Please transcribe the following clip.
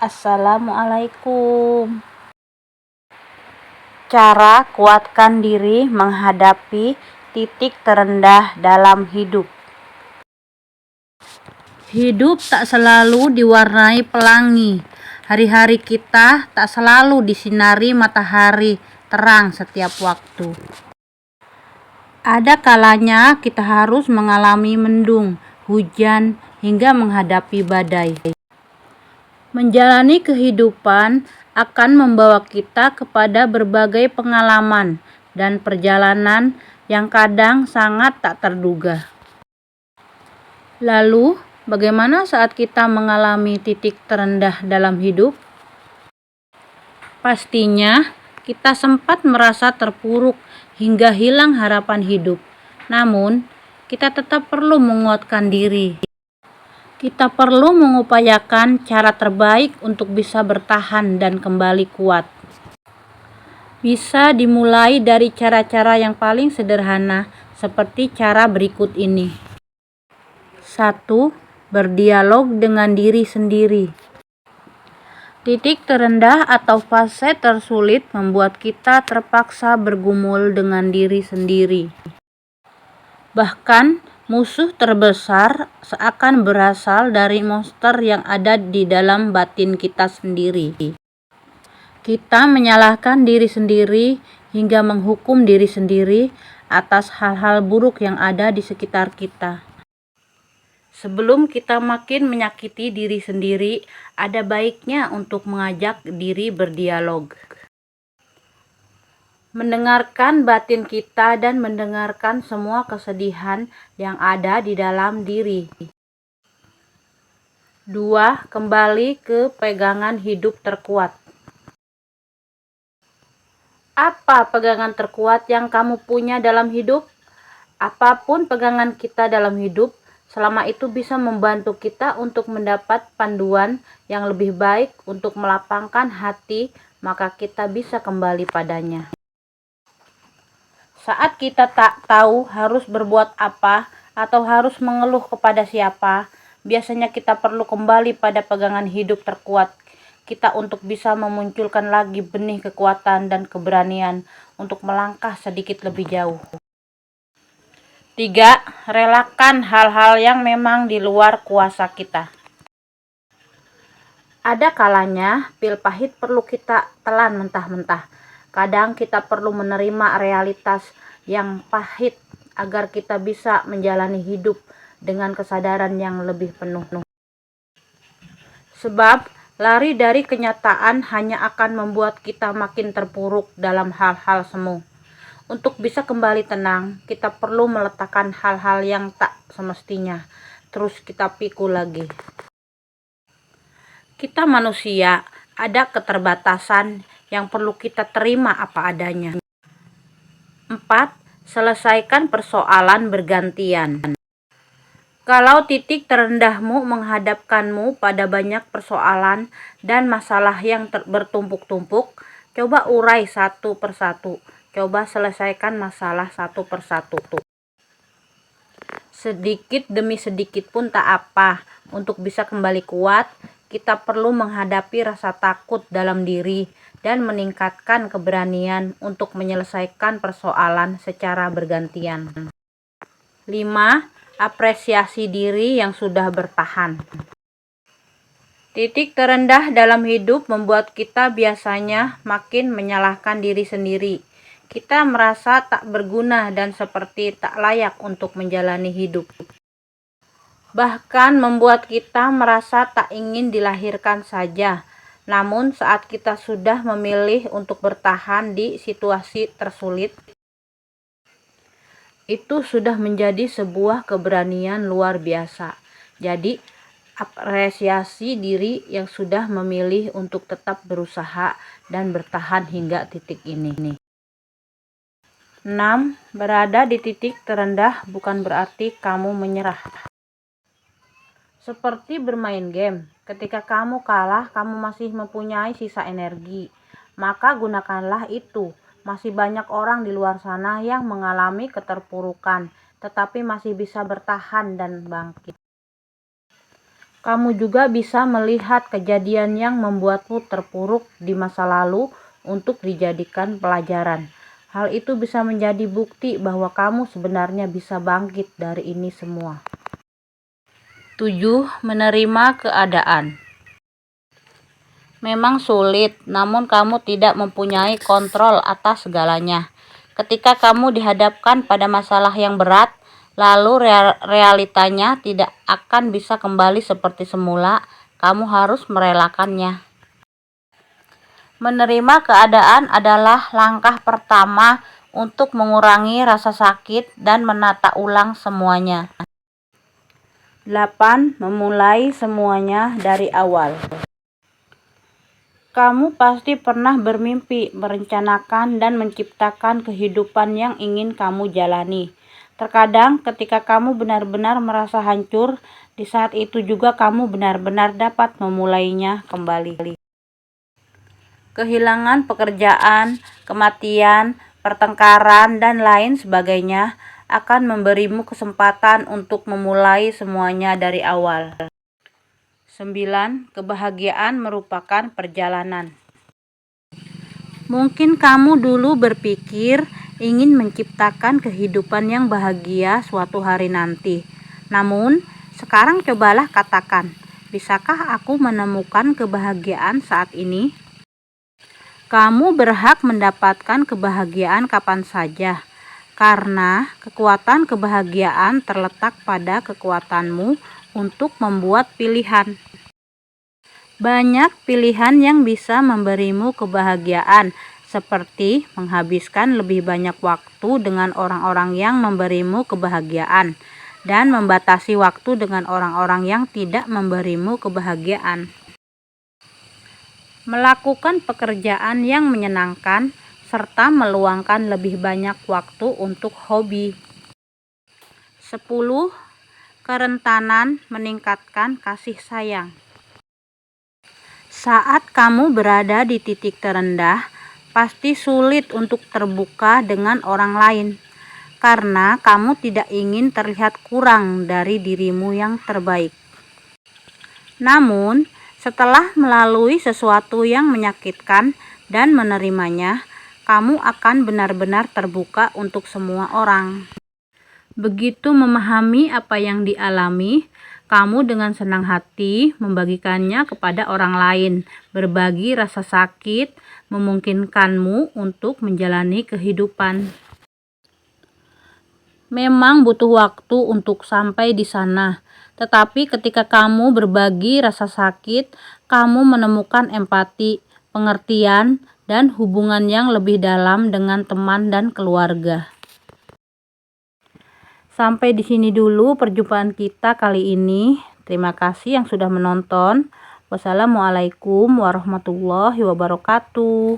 Assalamualaikum. Cara kuatkan diri menghadapi titik terendah dalam hidup. Hidup tak selalu diwarnai pelangi. Hari-hari kita tak selalu disinari matahari terang setiap waktu. Ada kalanya kita harus mengalami mendung, hujan, hingga menghadapi badai. Menjalani kehidupan akan membawa kita kepada berbagai pengalaman dan perjalanan yang kadang sangat tak terduga. Lalu, bagaimana saat kita mengalami titik terendah dalam hidup? Pastinya, kita sempat merasa terpuruk hingga hilang harapan hidup. Namun, kita tetap perlu menguatkan diri. Kita perlu mengupayakan cara terbaik untuk bisa bertahan dan kembali kuat. Bisa dimulai dari cara-cara yang paling sederhana seperti cara berikut ini. 1. Berdialog dengan diri sendiri. Titik terendah atau fase tersulit membuat kita terpaksa bergumul dengan diri sendiri. Bahkan, musuh terbesar seakan berasal dari monster yang ada di dalam batin kita sendiri. Kita menyalahkan diri sendiri hingga menghukum diri sendiri atas hal-hal buruk yang ada di sekitar kita. Sebelum kita makin menyakiti diri sendiri, ada baiknya untuk mengajak diri berdialog. Mendengarkan batin kita dan mendengarkan semua kesedihan yang ada di dalam diri. 2. Kembali ke pegangan hidup terkuat. Apa pegangan terkuat yang kamu punya dalam hidup? Apapun pegangan kita dalam hidup, selama itu bisa membantu kita untuk mendapat panduan yang lebih baik untuk melapangkan hati, maka kita bisa kembali padanya. Saat kita tak tahu harus berbuat apa atau harus mengeluh kepada siapa, biasanya kita perlu kembali pada pegangan hidup terkuat kita untuk bisa memunculkan lagi benih kekuatan dan keberanian untuk melangkah sedikit lebih jauh. 3. Relakan hal-hal yang memang di luar kuasa kita. Ada kalanya pil pahit perlu kita telan mentah-mentah. Kadang kita perlu menerima realitas yang pahit agar kita bisa menjalani hidup dengan kesadaran yang lebih penuh. Sebab lari dari kenyataan hanya akan membuat kita makin terpuruk dalam hal-hal semu. Untuk bisa kembali tenang, kita perlu meletakkan hal-hal yang tak semestinya, terus kita pikul lagi. Kita manusia, ada keterbatasan yang perlu kita terima apa adanya. 4. Selesaikan persoalan bergantian. Kalau titik terendahmu menghadapkanmu pada banyak persoalan dan masalah yang bertumpuk-tumpuk, coba urai satu persatu. Coba selesaikan masalah satu persatu. Sedikit demi sedikit pun tak apa. Untuk bisa kembali kuat, kita perlu menghadapi rasa takut dalam diri dan meningkatkan keberanian untuk menyelesaikan persoalan secara bergantian. 5. Apresiasi diri yang sudah bertahan. Titik terendah dalam hidup membuat kita biasanya makin menyalahkan diri sendiri. Kita merasa tak berguna dan seperti tak layak untuk menjalani hidup. Bahkan membuat kita merasa tak ingin dilahirkan saja. Namun saat kita sudah memilih untuk bertahan di situasi tersulit, itu sudah menjadi sebuah keberanian luar biasa. Jadi, apresiasi diri yang sudah memilih untuk tetap berusaha dan bertahan hingga titik ini. 6. Berada di titik terendah bukan berarti kamu menyerah. Seperti bermain game, ketika kamu kalah, kamu masih mempunyai sisa energi, maka gunakanlah itu. Masih banyak orang di luar sana yang mengalami keterpurukan, tetapi masih bisa bertahan dan bangkit. Kamu juga bisa melihat kejadian yang membuatmu terpuruk di masa lalu untuk dijadikan pelajaran. Hal itu bisa menjadi bukti bahwa kamu sebenarnya bisa bangkit dari ini semua. 7. Menerima keadaan. Memang sulit, namun kamu tidak mempunyai kontrol atas segalanya. Ketika kamu dihadapkan pada masalah yang berat, lalu realitanya tidak akan bisa kembali seperti semula, kamu harus merelakannya. Menerima keadaan adalah langkah pertama untuk mengurangi rasa sakit dan menata ulang semuanya. 8. Memulai semuanya dari awal. Kamu pasti pernah bermimpi, merencanakan, dan menciptakan kehidupan yang ingin kamu jalani. Terkadang ketika kamu benar-benar merasa hancur, di saat itu juga kamu benar-benar dapat memulainya kembali. Kehilangan pekerjaan, kematian, pertengkaran, dan lain sebagainya akan memberimu kesempatan untuk memulai semuanya dari awal. 9. Kebahagiaan merupakan perjalanan. Mungkin kamu dulu berpikir ingin menciptakan kehidupan yang bahagia suatu hari nanti. Namun, sekarang cobalah katakan, bisakah aku menemukan kebahagiaan saat ini? Kamu berhak mendapatkan kebahagiaan kapan saja, karena kekuatan kebahagiaan terletak pada kekuatanmu untuk membuat pilihan. Banyak pilihan yang bisa memberimu kebahagiaan, seperti menghabiskan lebih banyak waktu dengan orang-orang yang memberimu kebahagiaan, dan membatasi waktu dengan orang-orang yang tidak memberimu kebahagiaan. Melakukan pekerjaan yang menyenangkan, serta meluangkan lebih banyak waktu untuk hobi. 10. Kerentanan meningkatkan kasih sayang. Saat kamu berada di titik terendah, pasti sulit untuk terbuka dengan orang lain, karena kamu tidak ingin terlihat kurang dari dirimu yang terbaik. Namun, setelah melalui sesuatu yang menyakitkan dan menerimanya, kamu akan benar-benar terbuka untuk semua orang. Begitu memahami apa yang dialami, kamu dengan senang hati membagikannya kepada orang lain. Berbagi rasa sakit memungkinkanmu untuk menjalani kehidupan. Memang butuh waktu untuk sampai di sana, tetapi ketika kamu berbagi rasa sakit, kamu menemukan empati, pengertian, dan hubungan yang lebih dalam dengan teman dan keluarga. Sampai di sini dulu perjumpaan kita kali ini. Terima kasih yang sudah menonton. Wassalamualaikum warahmatullahi wabarakatuh.